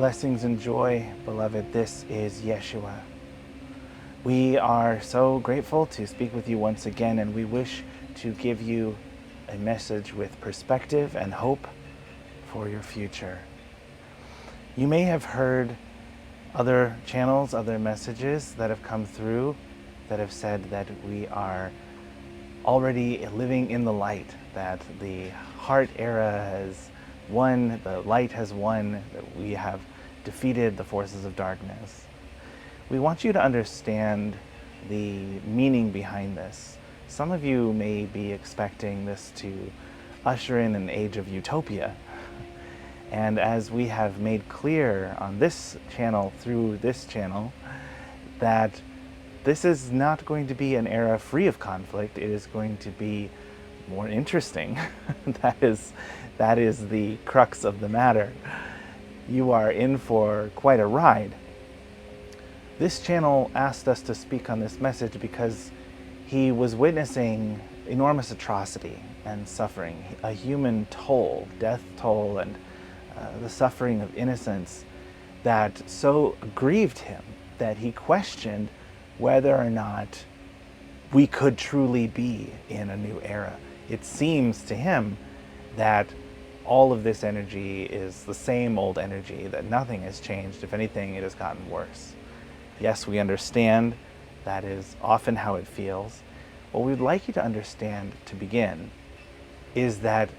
Blessings and joy, beloved. This is Yeshua. We are so grateful to speak with you once again, and we wish to give you a message with perspective and hope for your future. You may have heard other channels, other messages that have come through that have said that we are already living in the light, that the heart era has won, the light has won, that we have defeated the forces of darkness. We want you to understand the meaning behind this. Some of you may be expecting this to usher in an age of utopia. And as we have made clear on this channel, through this channel, that this is not going to be an era free of conflict. It is going to be more interesting. That is the crux of the matter. You are in for quite a ride. This channel asked us to speak on this message because he was witnessing enormous atrocity and suffering, a human toll, death toll, and the suffering of innocence that so grieved him that he questioned whether or not we could truly be in a new era. It seems to him that all of this energy is the same old energy, that nothing has changed. If anything, it has gotten worse. Yes, we understand that is often how it feels. What we'd like you to understand to begin is that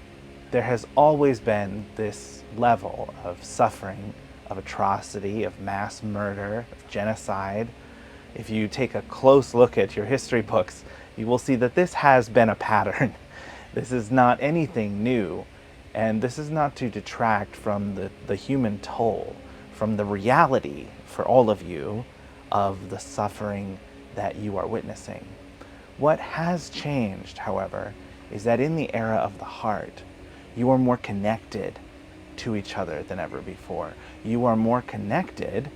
there has always been this level of suffering, of atrocity, of mass murder, of genocide. If you take a close look at your history books, you will see that this has been a pattern. This is not anything new, and this is not to detract from the human toll, from the reality for all of you of the suffering that you are witnessing. What has changed, however, is that in the era of the heart, you are more connected to each other than ever before. You are more connected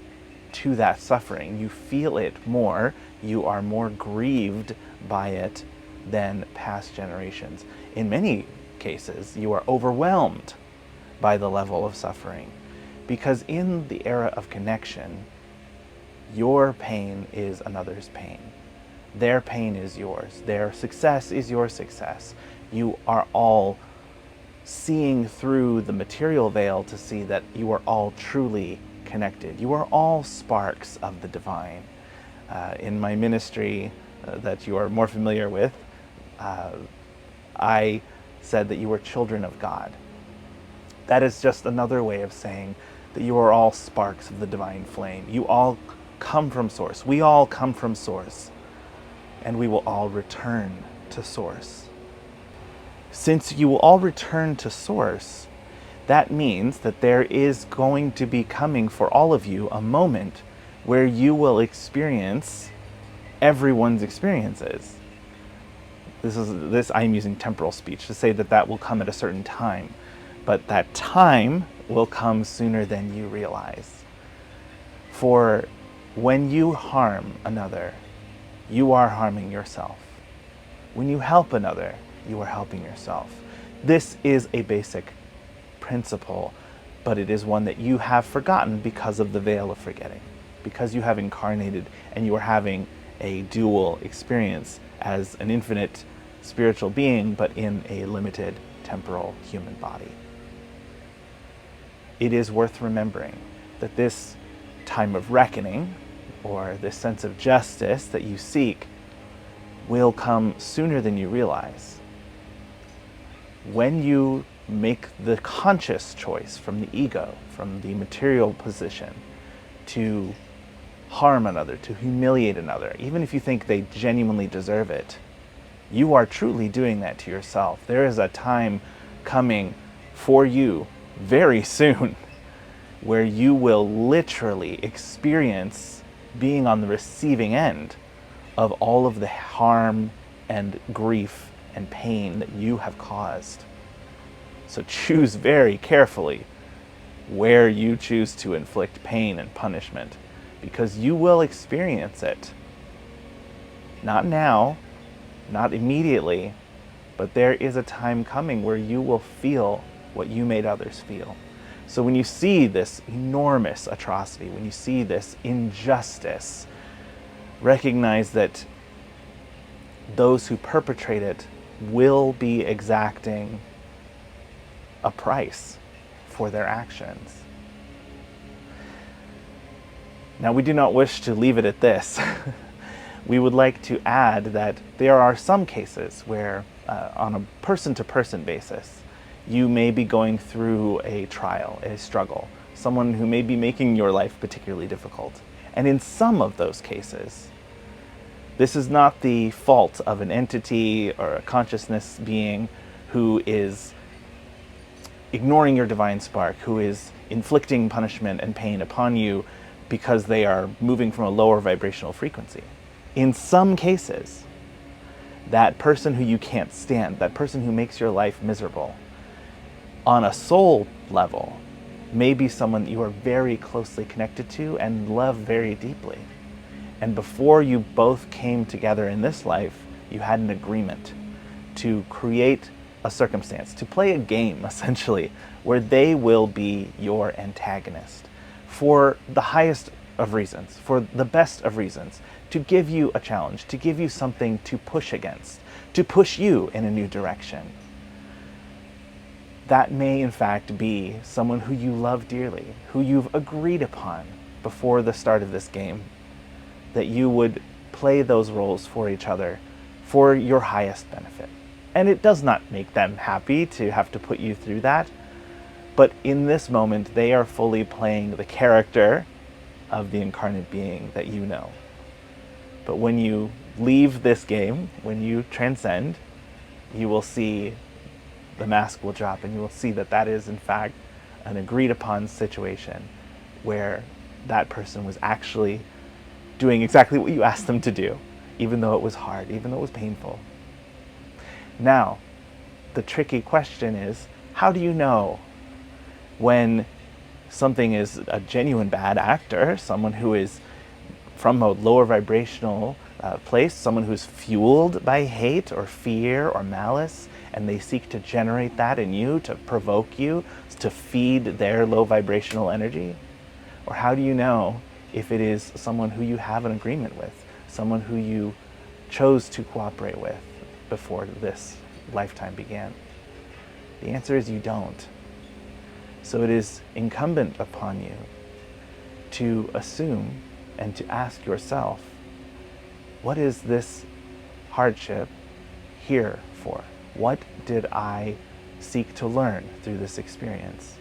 to that suffering. You feel it more. You are more grieved by it than past generations. In many cases, you are overwhelmed by the level of suffering, because in the era of connection, your pain is another's pain. Their pain is yours. Their success is your success. You are all seeing through the material veil to see that you are all truly connected. You are all sparks of the divine. In my ministry that you are more familiar with, I said that you are children of God. That is just another way of saying that you are all sparks of the divine flame. You all come from Source. We all come from Source, and we will all return to Source. Since you will all return to Source, that means that there is going to be coming for all of you a moment where you will experience everyone's experiences. I'm using temporal speech to say that will come at a certain time, but that time will come sooner than you realize. For when you harm another, you are harming yourself. When you help another, you are helping yourself. This is a basic principle, but it is one that you have forgotten because of the veil of forgetting, because you have incarnated and you are having a dual experience as an infinite spiritual being, but in a limited temporal human body. It is worth remembering that this time of reckoning, or this sense of justice that you seek, will come sooner than you realize. When you make the conscious choice from the ego, from the material position, to harm another, to humiliate another, even if you think they genuinely deserve it, you are truly doing that to yourself. There is a time coming for you very soon where you will literally experience being on the receiving end of all of the harm and grief and pain that you have caused. So choose very carefully where you choose to inflict pain and punishment, because you will experience it. Not now, not immediately, but there is a time coming where you will feel what you made others feel. So when you see this enormous atrocity, when you see this injustice, recognize that those who perpetrate it will be exacting a price for their actions. Now, we do not wish to leave it at this. We would like to add that there are some cases where, on a person-to-person basis, you may be going through a trial, a struggle, someone who may be making your life particularly difficult. And in some of those cases, this is not the fault of an entity or a consciousness being who is ignoring your divine spark, who is inflicting punishment and pain upon you because they are moving from a lower vibrational frequency. In some cases, that person who you can't stand, that person who makes your life miserable, on a soul level, may be someone you are very closely connected to and love very deeply. And before you both came together in this life, you had an agreement to create a circumstance, to play a game, essentially, where they will be your antagonist for the highest of reasons, for the best of reasons, to give you a challenge, to give you something to push against, to push you in a new direction. That may, in fact, be someone who you love dearly, who you've agreed upon before the start of this game, that you would play those roles for each other for your highest benefit. And it does not make them happy to have to put you through that, but in this moment, they are fully playing the character of the incarnate being that you know. But when you leave this game, when you transcend, you will see the mask will drop, and you will see that that is, in fact, an agreed upon situation where that person was actually doing exactly what you asked them to do, even though it was hard, even though it was painful. Now, the tricky question is, how do you know when something is a genuine bad actor, someone who is from a lower vibrational place, someone who's fueled by hate or fear or malice, and they seek to generate that in you, to provoke you, to feed their low vibrational energy? Or how do you know if it is someone who you have an agreement with, someone who you chose to cooperate with before this lifetime began? The answer is you don't. So it is incumbent upon you to assume and to ask yourself, what is this hardship here for? What did I seek to learn through this experience?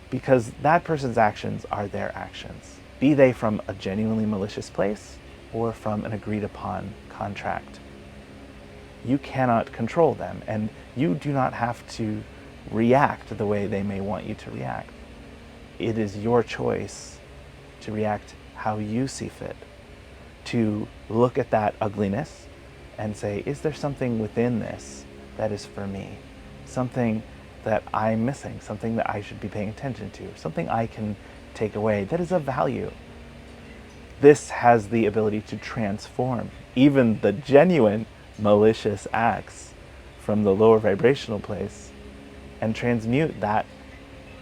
Because that person's actions are their actions, be they from a genuinely malicious place or from an agreed upon contract. You cannot control them, and you do not have to react the way they may want you to react. It is your choice to react how you see fit, to look at that ugliness and say, is there something within this that is for me? Something that I'm missing, something that I should be paying attention to, something I can take away that is of value. This has the ability to transform even the genuine malicious acts from the lower vibrational place and transmute that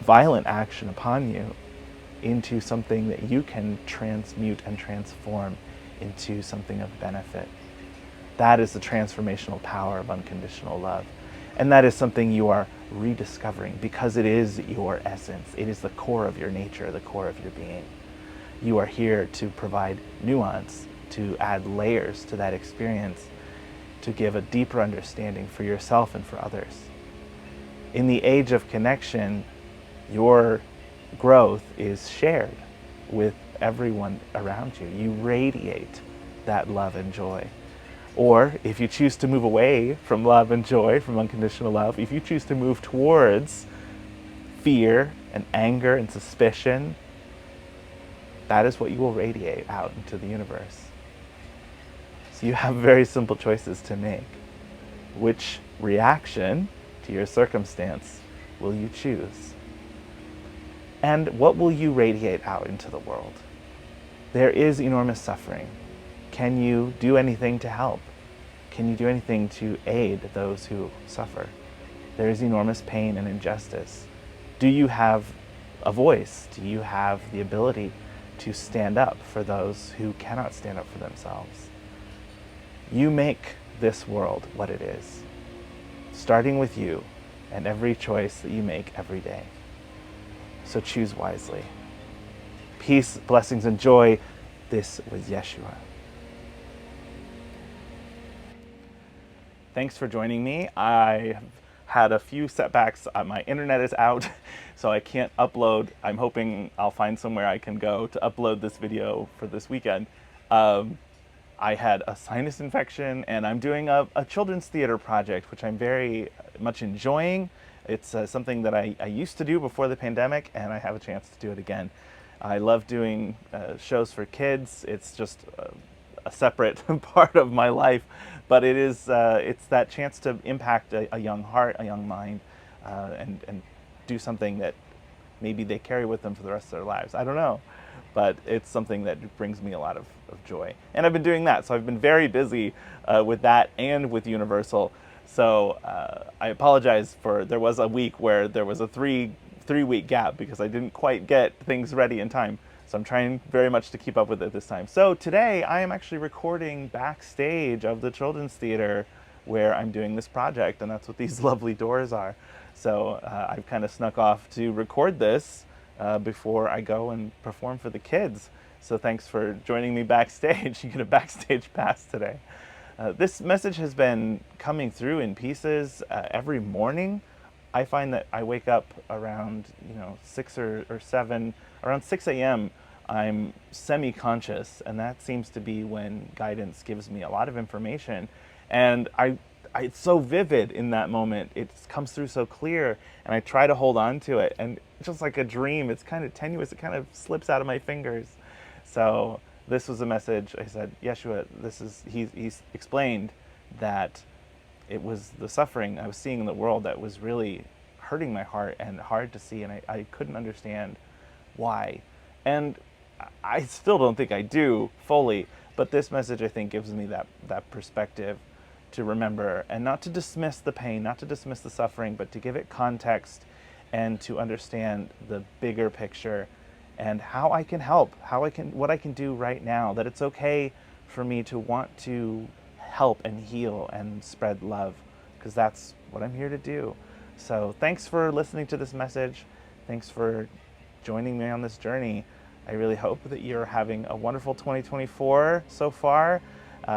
violent action upon you into something that you can transmute and transform into something of benefit. That is the transformational power of unconditional love. And that is something you are rediscovering because it is your essence. It is the core of your nature, the core of your being. You are here to provide nuance, to add layers to that experience, to give a deeper understanding for yourself and for others. In the age of connection, your growth is shared with everyone around you. You radiate that love and joy. Or if you choose to move away from love and joy, from unconditional love, if you choose to move towards fear and anger and suspicion, that is what you will radiate out into the universe. So you have very simple choices to make. Which reaction to your circumstance will you choose? And what will you radiate out into the world? There is enormous suffering. Can you do anything to help? Can you do anything to aid those who suffer? There is enormous pain and injustice. Do you have a voice? Do you have the ability to stand up for those who cannot stand up for themselves? You make this world what it is, starting with you and every choice that you make every day. So choose wisely. Peace, blessings, and joy. This was Yeshua. Thanks for joining me. I have had a few setbacks. My internet is out, so I can't upload. I'm hoping I'll find somewhere I can go to upload this video for this weekend. I had a sinus infection, and I'm doing a children's theater project, which I'm very much enjoying. It's something that I used to do before the pandemic, and I have a chance to do it again. I love doing shows for kids. It's just a separate part of my life, but it's that chance to impact a young heart, a young mind, and do something that maybe they carry with them for the rest of their lives. I don't know, but it's something that brings me a lot of joy. And I've been doing that, so I've been very busy with that and with Universal. So I apologize for, there was a week where there was a three-week gap because I didn't quite get things ready in time. So I'm trying very much to keep up with it this time. So today I am actually recording backstage of the Children's Theater where I'm doing this project, and that's what these lovely doors are. So I've kind of snuck off to record this before I go and perform for the kids. So thanks for joining me backstage. You get a backstage pass today. This message has been coming through in pieces every morning. I find that I wake up around 6 or 7, around 6 a.m. I'm semi-conscious, and that seems to be when guidance gives me a lot of information. And it's so vivid in that moment. It comes through so clear, and I try to hold on to it. And just like a dream, it's kind of tenuous. It kind of slips out of my fingers. So this was a message. I said, Yeshua, he's explained that it was the suffering I was seeing in the world that was really hurting my heart and hard to see, and I couldn't understand why. And I still don't think I do fully, but this message, I think, gives me that perspective to remember and not to dismiss the pain, not to dismiss the suffering, but to give it context and to understand the bigger picture and how I can help, what I can do right now, that it's okay for me to want to help and heal and spread love, because that's what I'm here to do. So thanks for listening to this message. Thanks for joining me on this journey. I really hope that you're having a wonderful 2024 so far,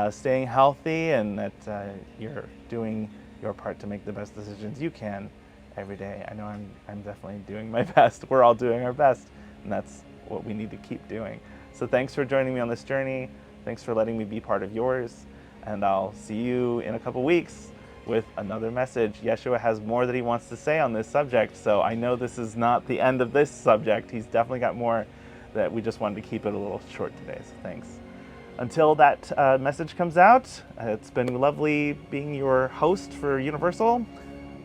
staying healthy, and that you're doing your part to make the best decisions you can every day. I know I'm definitely doing my best. We're all doing our best, and that's what we need to keep doing. So thanks for joining me on this journey. Thanks for letting me be part of yours. And I'll see you in a couple weeks with another message. Yeshua has more that he wants to say on this subject, so I know this is not the end of this subject. He's definitely got more, that we just wanted to keep it a little short today, so thanks. Until that message comes out, it's been lovely being your host for Universal.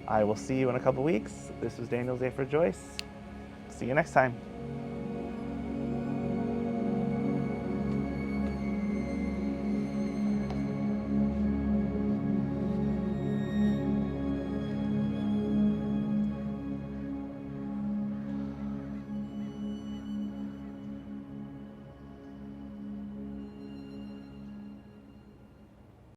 I will see you in a couple weeks. This is Daniel Zafer-Joyce. See you next time.